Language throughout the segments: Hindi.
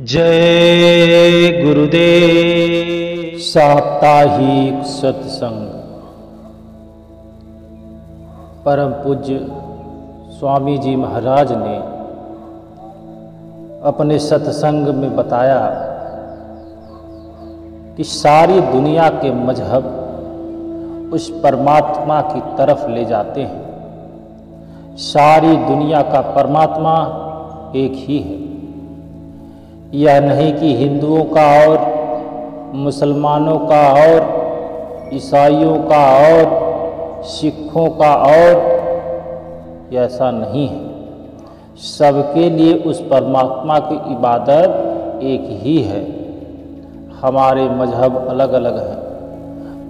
जय गुरुदेव। साप्ताहिक सत्संग। परम पूज्य स्वामी जी महाराज ने अपने सत्संग में बताया कि सारी दुनिया के मजहब उस परमात्मा की तरफ ले जाते हैं। सारी दुनिया का परमात्मा एक ही है। यह नहीं कि हिंदुओं का और, मुसलमानों का और, ईसाइयों का और, सिखों का और, ऐसा नहीं है। सबके लिए उस परमात्मा की इबादत एक ही है। हमारे मजहब अलग अलग हैं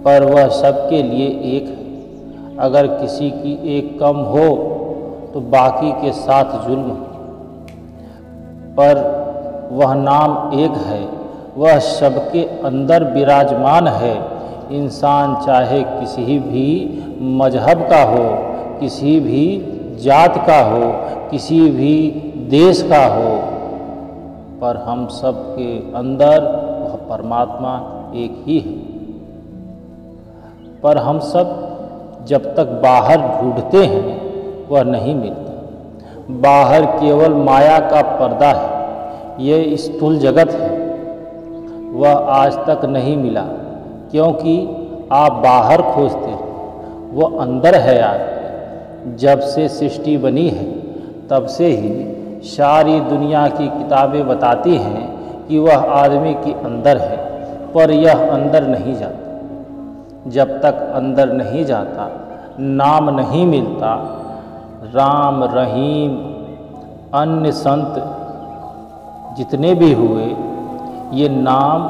पर वह सबके लिए एक है। अगर किसी की एक कम हो तो बाकी के साथ जुल्म, पर वह नाम एक है, वह सबके अंदर विराजमान है। इंसान चाहे किसी भी मजहब का हो, किसी भी जात का हो, किसी भी देश का हो, पर हम सब के अंदर वह परमात्मा एक ही है। पर हम सब जब तक बाहर ढूंढते हैं वह नहीं मिलता। बाहर केवल माया का पर्दा है। ये स्थूल जगत है, वह आज तक नहीं मिला क्योंकि आप बाहर खोजते हैं, वह अंदर है। आप जब से सृष्टि बनी है तब से ही सारी दुनिया की किताबें बताती हैं कि वह आदमी के अंदर है, पर यह अंदर नहीं जाता। जब तक अंदर नहीं जाता नाम नहीं मिलता। राम, रहीम, अन्य संत जितने भी हुए, ये नाम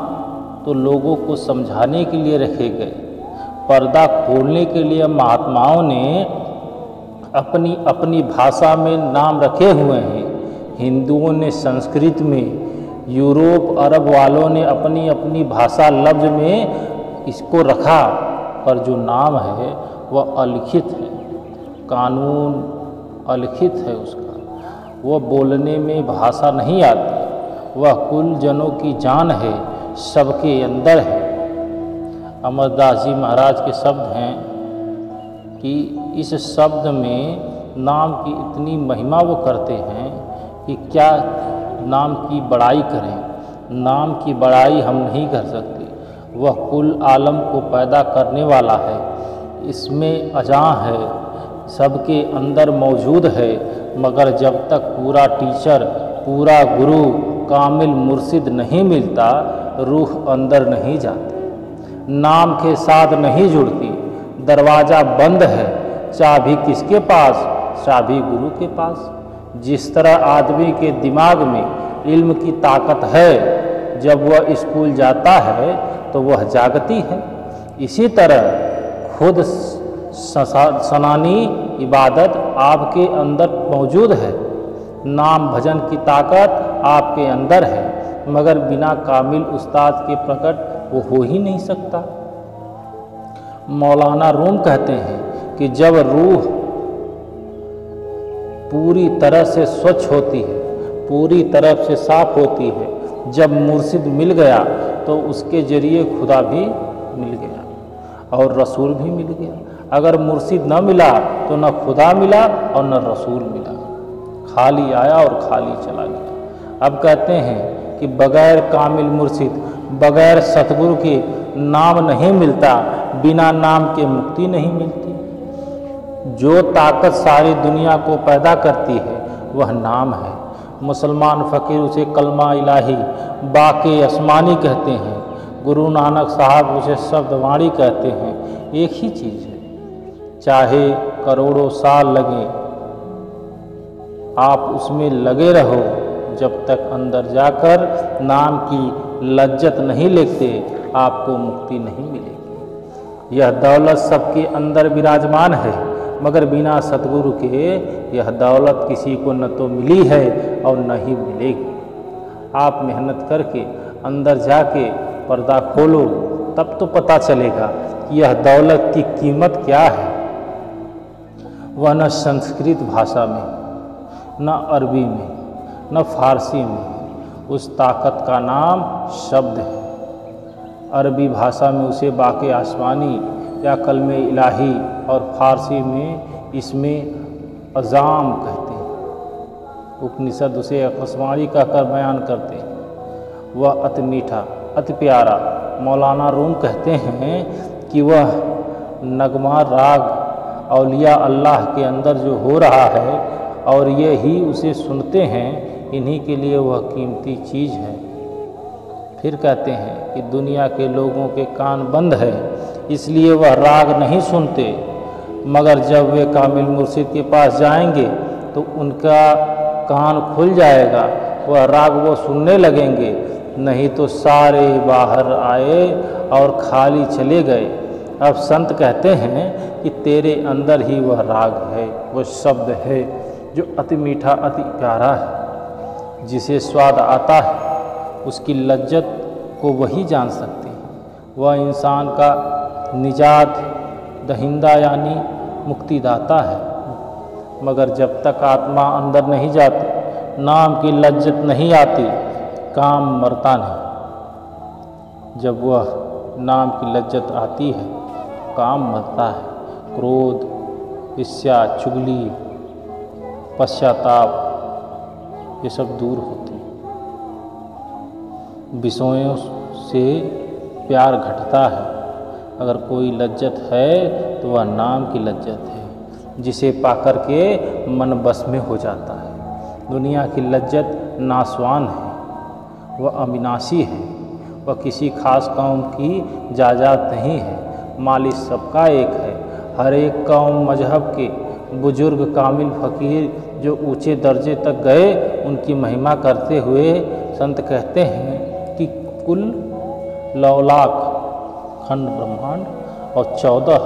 तो लोगों को समझाने के लिए रखे गए। पर्दा खोलने के लिए महात्माओं ने अपनी अपनी भाषा में नाम रखे हुए हैं। हिंदुओं ने संस्कृत में, यूरोप अरब वालों ने अपनी अपनी भाषा लफ्ज में इसको रखा, पर जो नाम है वह अलिखित है। कानून अलिखित है उसका, वह बोलने में भाषा नहीं आती। वह कुल जनों की जान है, सबके अंदर है। अमरदास जी महाराज के शब्द हैं कि इस शब्द में नाम की इतनी महिमा वो करते हैं कि क्या नाम की बड़ाई करें। नाम की बड़ाई हम नहीं कर सकते। वह कुल आलम को पैदा करने वाला है, इसमें अजां है, सबके अंदर मौजूद है। मगर जब तक पूरा टीचर, पूरा गुरु, कामिल मुर्शिद नहीं मिलता, रूह अंदर नहीं जाती, नाम के साथ नहीं जुड़ती। दरवाज़ा बंद है, चाबी किसके पास? चाबी गुरु के पास। जिस तरह आदमी के दिमाग में इल्म की ताकत है, जब वह स्कूल जाता है तो वह जागती है। इसी तरह खुद सनानी इबादत आपके अंदर मौजूद है। नाम भजन की ताकत आपके अंदर है, मगर बिना कामिल उस्ताद के प्रकट वो हो ही नहीं सकता। मौलाना रूम कहते हैं कि जब रूह पूरी तरह से स्वच्छ होती है, पूरी तरह से साफ होती है, जब मुर्शिद मिल गया तो उसके जरिए खुदा भी मिल गया और रसूल भी मिल गया। अगर मुर्शिद न मिला तो न खुदा मिला और न रसूल मिला। खाली आया और खाली चला गया। अब कहते हैं कि बगैर कामिल मुर्शिद, बगैर सतगुरु के नाम नहीं मिलता। बिना नाम के मुक्ति नहीं मिलती। जो ताकत सारी दुनिया को पैदा करती है वह नाम है। मुसलमान फ़कीर उसे कलमा इलाही, बाके आसमानी कहते हैं। गुरु नानक साहब उसे शब्दवाणी कहते हैं। एक ही चीज़ है। चाहे करोड़ों साल लगे, आप उसमें लगे रहो। जब तक अंदर जाकर नाम की लज्जत नहीं लेते, आपको मुक्ति नहीं मिलेगी। यह दौलत सबके अंदर विराजमान है, मगर बिना सतगुरु के यह दौलत किसी को न तो मिली है और न ही मिलेगी। आप मेहनत करके अंदर जाके पर्दा खोलो, तब तो पता चलेगा कि यह दौलत की कीमत क्या है। वह न संस्कृत भाषा में, न अरबी में, न फारसी में, उस ताकत का नाम शब्द है। अरबी भाषा में उसे बाक़े आसमानी या कलमे इलाही और फ़ारसी में इसमें अज़ाम कहते हैं। उपनिषद उसे आसमानी कहकर बयान करते हैं। वह अति मीठा, अति प्यारा। मौलाना रूम कहते हैं कि वह नगमा राग औलिया अल्लाह के अंदर जो हो रहा है और ये ही उसे सुनते हैं, इन्हीं के लिए वह कीमती चीज़ है। फिर कहते हैं कि दुनिया के लोगों के कान बंद है, इसलिए वह राग नहीं सुनते, मगर जब वे कामिल मुर्शिद के पास जाएंगे तो उनका कान खुल जाएगा, वह राग वो सुनने लगेंगे। नहीं तो सारे बाहर आए और खाली चले गए। अब संत कहते हैं कि तेरे अंदर ही वह राग है, वह शब्द है जो अति मीठा, अति प्यारा है। जिसे स्वाद आता है उसकी लज्जत को वही जान सकते हैं। वह इंसान का निजात दहिंदा यानी मुक्तिदाता है। मगर जब तक आत्मा अंदर नहीं जाती, नाम की लज्जत नहीं आती, काम मरता नहीं। जब वह नाम की लज्जत आती है, काम मरता है। क्रोध, ईर्ष्या, चुगली, पश्चाताप, ये सब दूर होते हैं। विषयों से प्यार घटता है। अगर कोई लज्जत है तो वह नाम की लज्जत है, जिसे पाकर के मन बस में हो जाता है। दुनिया की लज्जत नासवान है, वह अविनाशी है, वह किसी खास कौम की जायदाद नहीं है। मालिक सबका एक है। हर एक कौम मजहब के बुजुर्ग कामिल फ़कीर जो ऊंचे दर्जे तक गए, उनकी महिमा करते हुए संत कहते हैं कि कुल 9 लाख खंड ब्रह्मांड और 14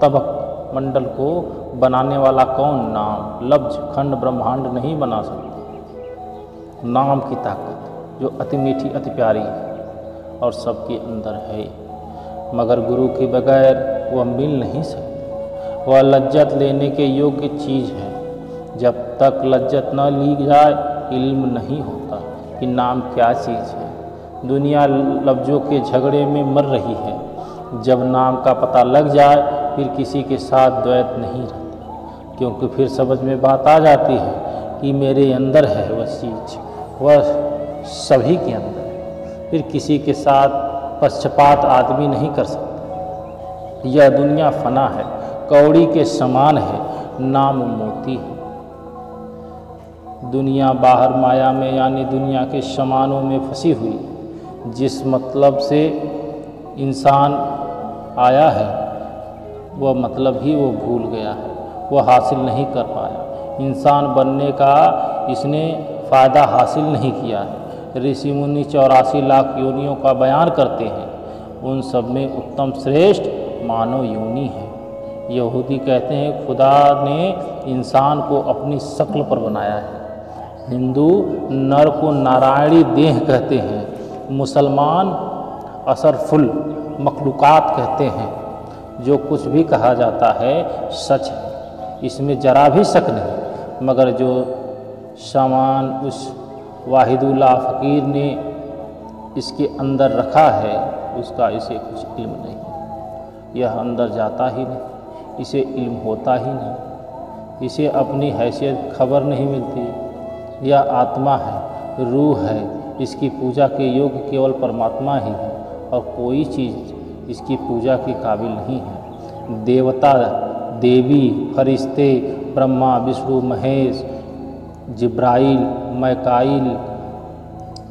तबक मंडल को बनाने वाला कौन? नाम। लफ्ज खंड ब्रह्मांड नहीं बना सकता। नाम की ताकत जो अति मीठी, अति प्यारी है और सबके अंदर है, मगर गुरु के बगैर वह मिल नहीं सकती। वह लज्जत लेने के योग्य चीज़ है। जब तक लज्जत न ली जाए, इल्म नहीं होता कि नाम क्या चीज़ है। दुनिया लफ्ज़ों के झगड़े में मर रही है। जब नाम का पता लग जाए, फिर किसी के साथ द्वैत नहीं रहती, क्योंकि फिर समझ में बात आ जाती है कि मेरे अंदर है वह चीज़, वह सभी के अंदर है। फिर किसी के साथ पक्षपात आदमी नहीं कर सकता। यह दुनिया फना है, कौड़ी के समान है, नाम मोती है। दुनिया बाहर माया में यानी दुनिया के समानों में फंसी हुई। जिस मतलब से इंसान आया है वह मतलब ही वो भूल गया है, वह हासिल नहीं कर पाया। इंसान बनने का इसने फ़ायदा हासिल नहीं किया है। ऋषि मुनि 84 लाख योनियों का बयान करते हैं, उन सब में उत्तम श्रेष्ठ मानव योनि है। यहूदी कहते हैं खुदा ने इंसान को अपनी शक्ल पर बनाया है। हिंदू नर को नारायणी देह कहते हैं। मुसलमान असरफुल मखलूक़ात कहते हैं। जो कुछ भी कहा जाता है सच है, इसमें जरा भी शक नहीं। मगर जो सामान उस वाहिदुल्लाह फ़कीर ने इसके अंदर रखा है, उसका इसे कुछ इल्म नहीं। यह अंदर जाता ही नहीं, इसे इल्म होता ही नहीं, इसे अपनी हैसियत खबर नहीं मिलती। यह आत्मा है, रूह है, इसकी पूजा के योग्य केवल परमात्मा ही है और कोई चीज़ इसकी पूजा के काबिल नहीं है। देवता, देवी, फरिश्ते, ब्रह्मा, विष्णु, महेश, जिब्राइल, मैकाइल,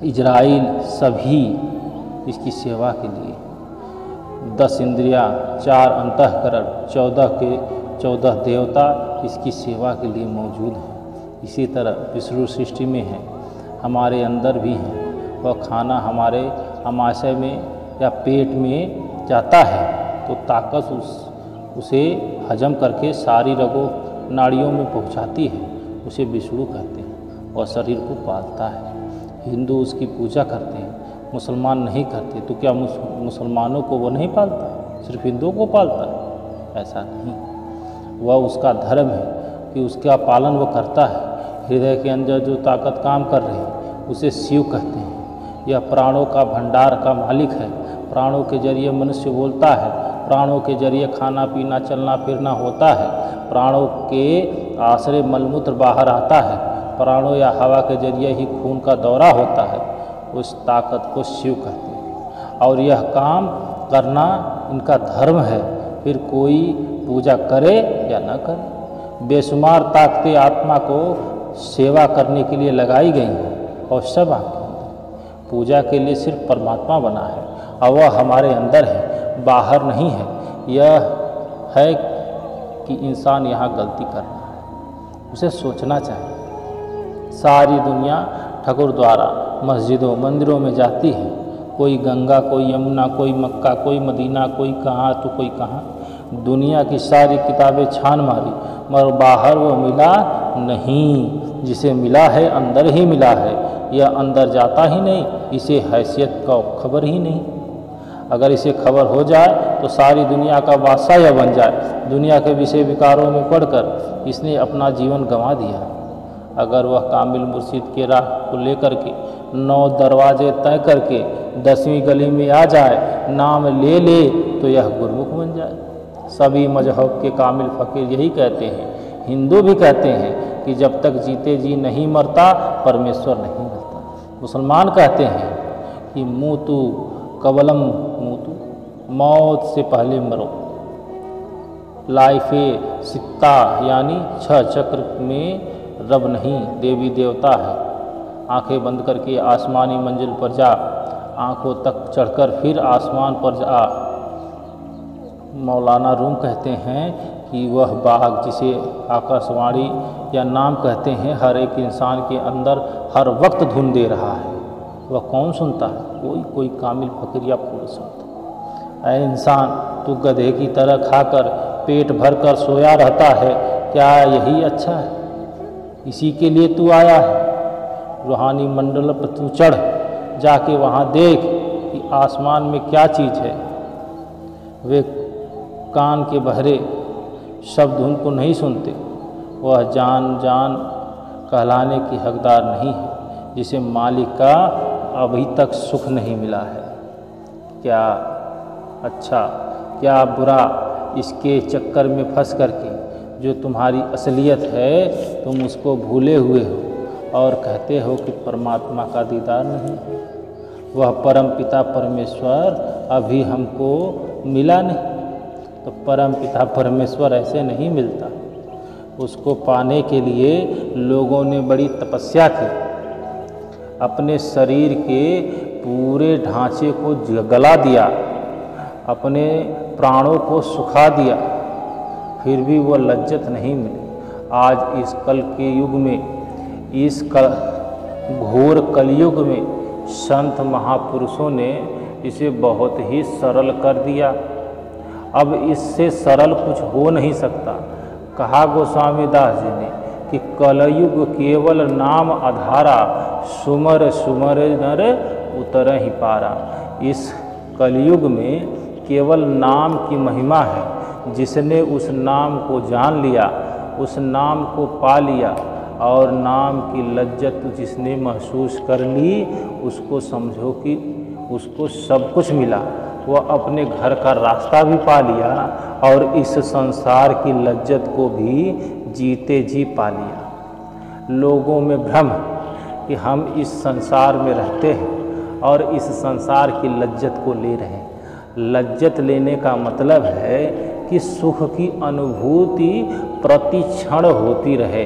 इजराइल सभी इसकी सेवा के लिए। 10 इंद्रियाँ, 4 अंतःकरण, 14 के 14 देवता इसकी सेवा के लिए मौजूद हैं। इसी तरह विष्णु सृष्टि में है, हमारे अंदर भी हैं। वह खाना हमारे आमाशय में या पेट में जाता है तो ताकत उसे हजम करके सारी रगों नाड़ियों में पहुंचाती है, उसे विष्णु कहते हैं और शरीर को पालता है। हिंदू उसकी पूजा करते हैं, मुसलमान नहीं करते। तो क्या मुसलमानों को वो नहीं पालता, सिर्फ हिंदुओं को पालता है? ऐसा नहीं, वह उसका धर्म है कि उसका पालन वो करता है। हृदय के अंदर जो ताकत काम कर रही है उसे शिव कहते हैं। यह प्राणों का भंडार का मालिक है। प्राणों के जरिए मनुष्य बोलता है, प्राणों के जरिए खाना पीना चलना फिरना होता है, प्राणों के आश्रय मलमूत्र बाहर आता है, प्राणों या हवा के जरिए ही खून का दौरा होता है। उस ताकत को शिव कहते हैं और यह काम करना इनका धर्म है, फिर कोई पूजा करे या न करे। बेशुमार ताकतें आत्मा को सेवा करने के लिए लगाई गई हैं और सब आपके अंदर पूजा के लिए सिर्फ परमात्मा बना है और वह हमारे अंदर है, बाहर नहीं है। यह है कि इंसान यहाँ गलती कर रहा है, उसे सोचना चाहिए। सारी दुनिया ठाकुर द्वारा मस्जिदों मंदिरों में जाती है, कोई गंगा, कोई यमुना, कोई मक्का, कोई मदीना, कोई कहाँ तो कोई कहाँ। दुनिया की सारी किताबें छान मारी मगर बाहर वो मिला नहीं। जिसे मिला है अंदर ही मिला है, यह अंदर जाता ही नहीं, इसे हैसियत का खबर ही नहीं। अगर इसे खबर हो जाए तो सारी दुनिया का बादशाह यह बन जाए। दुनिया के विषय विकारों में पढ़कर इसने अपना जीवन गंवा दिया। अगर वह कामिल मुर्शिद के राह को लेकर के 9 दरवाजे तय करके 10वीं गली में आ जाए, नाम ले ले तो यह गुरमुख बन जाए। सभी मजहब के कामिल फ़कीर यही कहते हैं, हिंदू भी कहते हैं कि जब तक जीते जी नहीं मरता परमेश्वर नहीं मिलता। मुसलमान कहते हैं कि मूतु कबलम मूतु, मौत से पहले मरो। लाइफे सित्ता यानी 6 चक्र में रब नहीं देवी देवता है। आंखें बंद करके आसमानी मंजिल पर जा, आंखों तक चढ़कर फिर आसमान पर जा। मौलाना रूम कहते हैं कि वह बाग जिसे आकाशवाणी या नाम कहते हैं हर एक इंसान के अंदर हर वक्त धुन दे रहा है, वह कौन सुनता है? कोई कामिल फकीर या पुरुष सुनता। ऐ इंसान, तू गधे की तरह खाकर पेट भर कर सोया रहता है, क्या यही अच्छा है? इसी के लिए तू आया है। रूहानी मंडल पर तू चढ़, जाके वहाँ देख कि आसमान में क्या चीज़ है। वे कान के बहरे शब्द उनको नहीं सुनते। वह जान जान कहलाने की हकदार नहीं है, जिसे मालिक का अभी तक सुख नहीं मिला है। क्या अच्छा क्या बुरा, इसके चक्कर में फंस करके जो तुम्हारी असलियत है तुम उसको भूले हुए हो और कहते हो कि परमात्मा का दीदार नहीं। वह परम पिता परमेश्वर अभी हमको मिला नहीं। तो परम पिता परमेश्वर ऐसे नहीं मिलता। उसको पाने के लिए लोगों ने बड़ी तपस्या की, अपने शरीर के पूरे ढांचे को गला दिया, अपने प्राणों को सुखा दिया, फिर भी वो लज्जत नहीं मिली। आज इस कल के युग में, इस घोर कलयुग में संत महापुरुषों ने इसे बहुत ही सरल कर दिया। अब इससे सरल कुछ हो नहीं सकता। कहा गोस्वामी दास जी ने कि कलयुग केवल नाम आधारा, सुमर सुमर नर उतर ही पारा। इस कलयुग में केवल नाम की महिमा है। जिसने उस नाम को जान लिया, उस नाम को पा लिया और नाम की लज्जत जिसने महसूस कर ली, उसको समझो कि उसको सब कुछ मिला। वह अपने घर का रास्ता भी पा लिया और इस संसार की लज्जत को भी जीते जी पा लिया। लोगों में भ्रम कि हम इस संसार में रहते हैं और इस संसार की लज्जत को ले रहे हैं। लज्जत लेने का मतलब है कि सुख की अनुभूति प्रति क्षण होती रहे।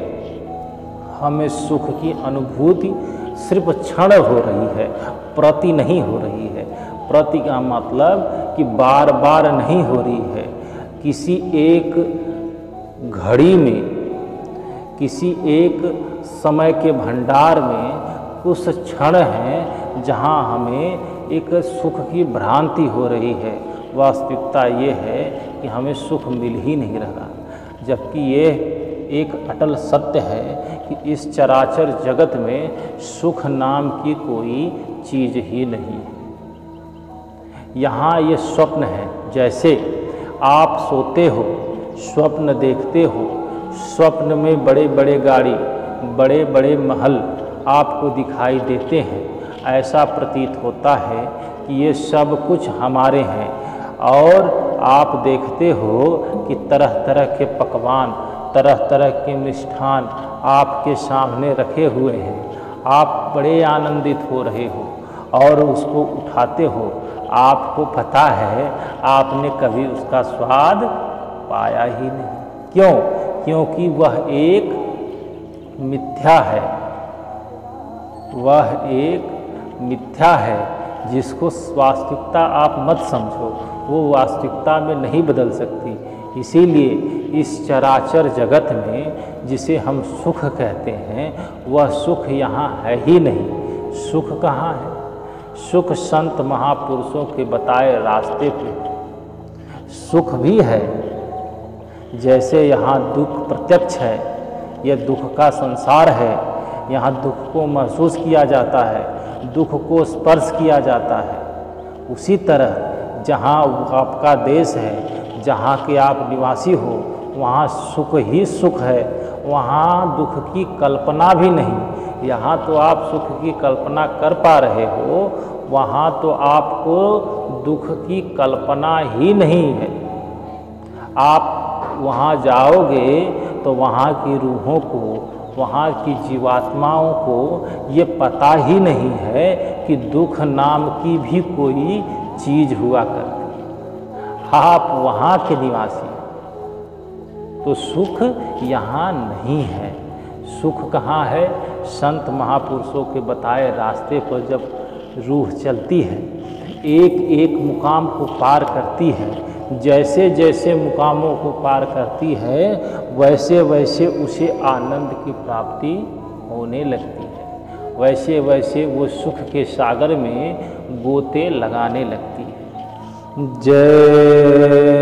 हमें सुख की अनुभूति सिर्फ क्षण हो रही है, प्रति नहीं हो रही है। प्रति का मतलब कि बार बार नहीं हो रही है। किसी एक घड़ी में, किसी एक समय के भंडार में उस क्षण है जहाँ हमें एक सुख की भ्रांति हो रही है। वास्तविकता ये है कि हमें सुख मिल ही नहीं रहा, जबकि ये एक अटल सत्य है कि इस चराचर जगत में सुख नाम की कोई चीज़ ही नहीं है। यहाँ ये स्वप्न है। जैसे आप सोते हो, स्वप्न देखते हो, स्वप्न में बड़े बड़े गाड़ी, बड़े बड़े महल आपको दिखाई देते हैं, ऐसा प्रतीत होता है कि ये सब कुछ हमारे हैं। और आप देखते हो कि तरह तरह के पकवान, तरह तरह के मिष्ठान आपके सामने रखे हुए हैं। आप बड़े आनंदित हो रहे हो और उसको उठाते हो। आपको पता है आपने कभी उसका स्वाद पाया ही नहीं। क्यों? क्योंकि वह एक मिथ्या है। वह एक मिथ्या है जिसको वास्तविकता आप मत समझो, वो वास्तविकता में नहीं बदल सकती। इसीलिए इस चराचर जगत में जिसे हम सुख कहते हैं, वह सुख यहाँ है ही नहीं। सुख कहाँ है? सुख संत महापुरुषों के बताए रास्ते पे सुख भी है। जैसे यहाँ दुख प्रत्यक्ष है, यह दुख का संसार है, यहाँ दुख को महसूस किया जाता है, दुख को स्पर्श किया जाता है। उसी तरह जहाँ आपका देश है, जहाँ के आप निवासी हो, वहाँ सुख ही सुख है, वहाँ दुख की कल्पना भी नहीं। यहाँ तो आप सुख की कल्पना कर पा रहे हो, वहाँ तो आपको दुख की कल्पना ही नहीं है। आप वहाँ जाओगे तो वहाँ की रूहों को, वहाँ की जीवात्माओं को ये पता ही नहीं है कि दुख नाम की भी कोई चीज़ हुआ करती। आप वहाँ के निवासी, तो सुख यहाँ नहीं है। सुख कहाँ है? संत महापुरुषों के बताए रास्ते पर जब रूह चलती है, एक एक मुकाम को पार करती है, जैसे जैसे मुकामों को पार करती है, वैसे वैसे उसे आनंद की प्राप्ति होने लगती है, वैसे वैसे वो सुख के सागर में गोते लगाने लगती है। जय